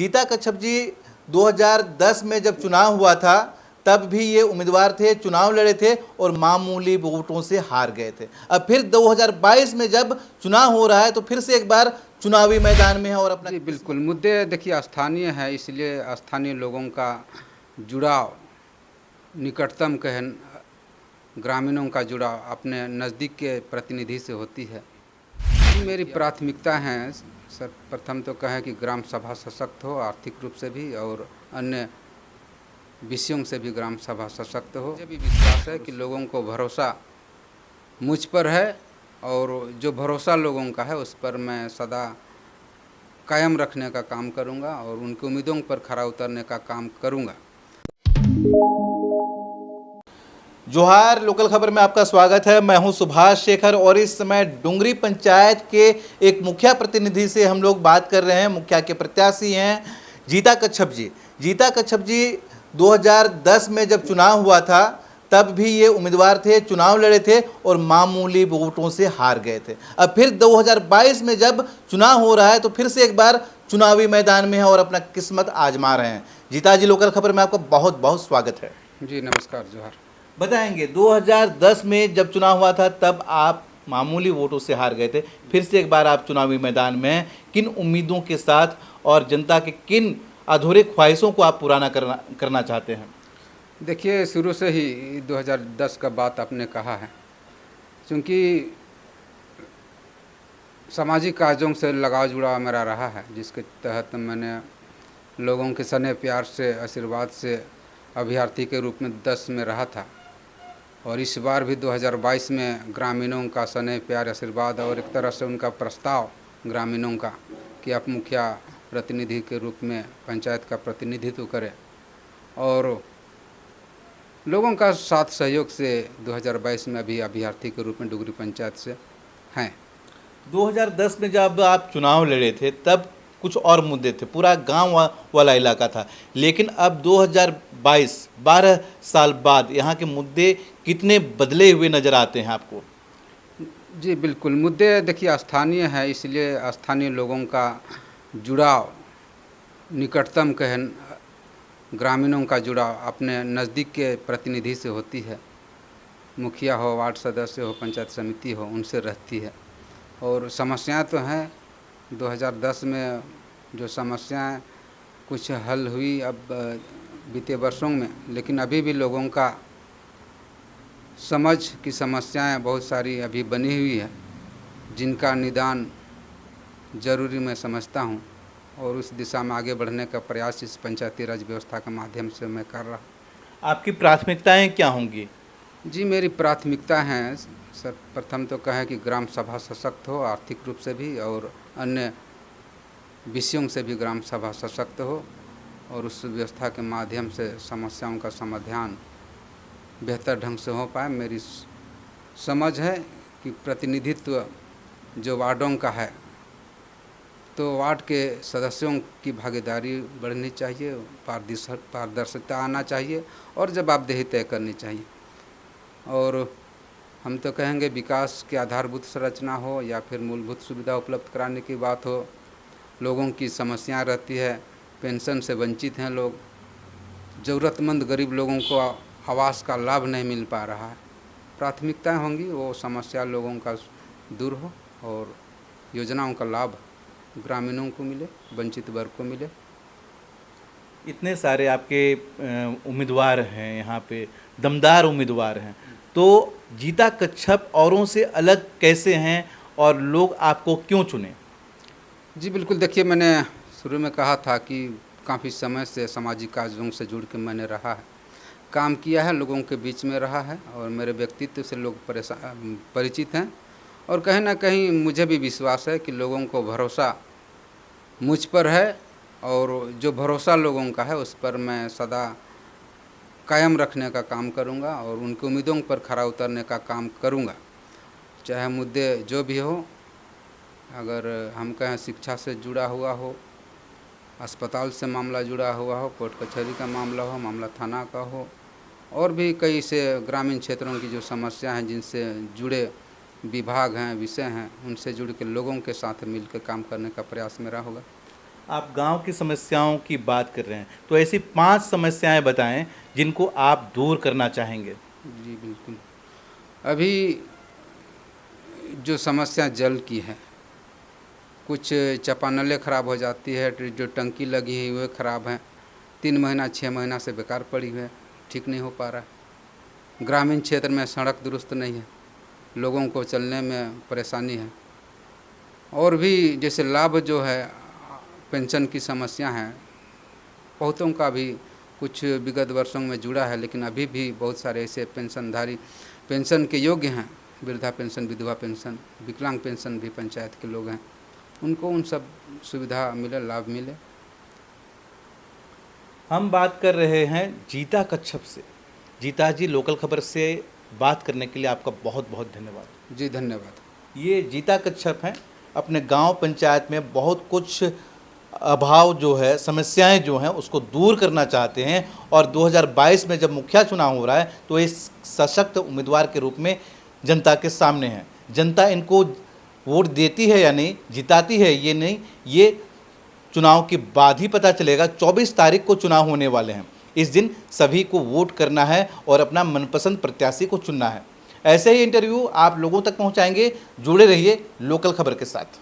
गीता कच्छप जी 2010 में जब चुनाव हुआ था तब भी ये उम्मीदवार थे, चुनाव लड़े थे और मामूली वोटों से हार गए थे। अब फिर 2022 में जब चुनाव हो रहा है तो फिर से एक बार चुनावी मैदान में है और अपना जी बिल्कुल, मुद्दे देखिए स्थानीय है, इसलिए स्थानीय लोगों का जुड़ाव, निकटतम कहें ग्रामीणों का जुड़ाव अपने नज़दीक के प्रतिनिधि से होती है। मेरी प्राथमिकता हैं सर, प्रथम तो कहें कि ग्राम सभा सशक्त हो, आर्थिक रूप से भी और अन्य विषयों से भी ग्राम सभा सशक्त हो। मुझे भी विश्वास है कि लोगों को भरोसा मुझ पर है और जो भरोसा लोगों का है उस पर मैं सदा कायम रखने का काम करूंगा और उनकी उम्मीदों पर खरा उतरने का काम करूंगा। जोहार लोकल खबर में आपका स्वागत है। मैं हूं सुभाष शेखर और इस समय डुंगरी पंचायत के एक मुखिया प्रतिनिधि से हम लोग बात कर रहे हैं। मुखिया के प्रत्याशी हैं गीता कच्छप जी। गीता कच्छप जी 2010 में जब चुनाव हुआ था तब भी ये उम्मीदवार थे, चुनाव लड़े थे और मामूली वोटों से हार गए थे। अब फिर 2022 में जब चुनाव हो रहा है तो फिर से एक बार चुनावी मैदान में है और अपना किस्मत आजमा रहे हैं। गीता जी, लोकल खबर में आपका बहुत बहुत स्वागत है। जी नमस्कार, जोहार। बताएंगे 2010 में जब चुनाव हुआ था तब आप मामूली वोटों से हार गए थे, फिर से एक बार आप चुनावी मैदान में हैं। किन उम्मीदों के साथ और जनता के किन अधूरे ख्वाहिशों को आप पूरा करना चाहते हैं? देखिए, शुरू से ही 2010 का बात आपने कहा है, क्योंकि सामाजिक कार्यों से लगाव जुड़ाव मेरा रहा है, जिसके तहत मैंने लोगों के स्नेह प्यार से, आशीर्वाद से अभ्यर्थी के रूप में 10 में रहा था और इस बार भी 2022 में ग्रामीणों का स्नेह प्यार, आशीर्वाद और एक तरह से उनका प्रस्ताव ग्रामीणों का कि आप मुखिया प्रतिनिधि के रूप में पंचायत का प्रतिनिधित्व करें और लोगों का साथ सहयोग से 2022 में अभी अभ्यर्थी के रूप में डुगरी पंचायत से हैं। 2010 में जब आप चुनाव लड़े थे तब कुछ और मुद्दे थे, पूरा गांव वाला इलाका था, लेकिन अब 2022 12 साल बाद यहाँ के मुद्दे कितने बदले हुए नज़र आते हैं आपको? जी बिल्कुल, मुद्दे देखिए स्थानीय है, इसलिए स्थानीय लोगों का जुड़ाव, निकटतम कहें ग्रामीणों का जुड़ाव अपने नज़दीक के प्रतिनिधि से होती है। मुखिया हो, वार्ड सदस्य हो, पंचायत समिति हो, उनसे रहती है। और समस्याएं तो हैं, 2010 में जो समस्याएं कुछ हल हुई अब बीते वर्षों में, लेकिन अभी भी लोगों का समझ की समस्याएं बहुत सारी अभी बनी हुई है, जिनका निदान ज़रूरी मैं समझता हूं और उस दिशा में आगे बढ़ने का प्रयास इस पंचायती राज व्यवस्था के माध्यम से मैं कर रहा हूं। आपकी प्राथमिकताएं क्या होंगी? जी, मेरी प्राथमिकता हैं सर, प्रथम तो कहें कि ग्राम सभा सशक्त हो, आर्थिक रूप से भी और अन्य विषयों से भी ग्राम सभा सशक्त हो और उस व्यवस्था के माध्यम से समस्याओं का समाधान बेहतर ढंग से हो पाए। मेरी समझ है कि प्रतिनिधित्व जो वार्डों का है तो वार्ड के सदस्यों की भागीदारी बढ़नी चाहिए, पारदर्शिता आना चाहिए और जवाबदेही तय करनी चाहिए। और हम तो कहेंगे विकास की आधारभूत संरचना हो या फिर मूलभूत सुविधा उपलब्ध कराने की बात हो, लोगों की समस्या रहती है, पेंशन से वंचित हैं लोग, ज़रूरतमंद गरीब लोगों को आवास का लाभ नहीं मिल पा रहा है। प्राथमिकताएं होंगी वो समस्या लोगों का दूर हो और योजनाओं का लाभ ग्रामीणों को मिले, वंचित वर्ग को मिले। इतने सारे आपके उम्मीदवार हैं यहाँ पे, दमदार उम्मीदवार हैं, तो गीता कच्छप औरों से अलग कैसे हैं और लोग आपको क्यों चुने? जी बिल्कुल, देखिए मैंने शुरू में कहा था कि काफ़ी समय से सामाजिक कार्यों से जुड़ के मैंने रहा है, काम किया है, लोगों के बीच में रहा है और मेरे व्यक्तित्व से लोग परिचित हैं और कहीं ना कहीं मुझे भी विश्वास है कि लोगों को भरोसा मुझ पर है और जो भरोसा लोगों का है उस पर मैं सदा कायम रखने का काम करूंगा और उनकी उम्मीदों पर खरा उतरने का काम करूंगा, चाहे मुद्दे जो भी हो। अगर हम कहें शिक्षा से जुड़ा हुआ हो, अस्पताल से मामला जुड़ा हुआ हो, कोर्ट कचहरी का मामला हो, मामला थाना का हो, और भी कई से ग्रामीण क्षेत्रों की जो समस्या हैं जिनसे जुड़े विभाग हैं, विषय हैं, उनसे जुड़ के लोगों के साथ मिलकर काम करने का प्रयास मेरा होगा। आप गांव की समस्याओं की बात कर रहे हैं, तो ऐसी 5 समस्याएं बताएं जिनको आप दूर करना चाहेंगे। जी बिल्कुल। अभी जो समस्या जल की है, कुछ चापानलें ख़राब हो जाती है, जो टंकी लगी है वो ख़राब है, 3 महीना 6 महीना से बेकार पड़ी है, ठीक नहीं हो पा रहा है। ग्रामीण क्षेत्र में सड़क दुरुस्त नहीं है, लोगों को चलने में परेशानी है। और भी जैसे लाभ जो है, पेंशन की समस्या है, बहुतों का भी कुछ विगत वर्षों में जुड़ा है, लेकिन अभी भी बहुत सारे ऐसे पेंशनधारी पेंशन के योग्य हैं, वृद्धा पेंशन, विधवा पेंशन, विकलांग पेंशन भी पंचायत के लोग हैं, उनको उन सब सुविधा मिले, लाभ मिले। हम बात कर रहे हैं जीता कच्छप से। जीता जी, लोकल खबर से बात करने के लिए आपका बहुत बहुत धन्यवाद। जी धन्यवाद। ये जीता कच्छप हैं, अपने गांव पंचायत में बहुत कुछ अभाव जो है, समस्याएं जो हैं उसको दूर करना चाहते हैं, और 2022 में जब मुखिया चुनाव हो रहा है तो इस सशक्त उम्मीदवार के रूप में जनता के सामने हैं। जनता इनको वोट देती है या नहीं, जिताती है ये नहीं, ये चुनाव के बाद ही पता चलेगा। 24 तारीख को चुनाव होने वाले हैं, इस दिन सभी को वोट करना है और अपना मनपसंद प्रत्याशी को चुनना है। ऐसे ही इंटरव्यू आप लोगों तक पहुंचाएंगे। जुड़े रहिए लोकल खबर के साथ।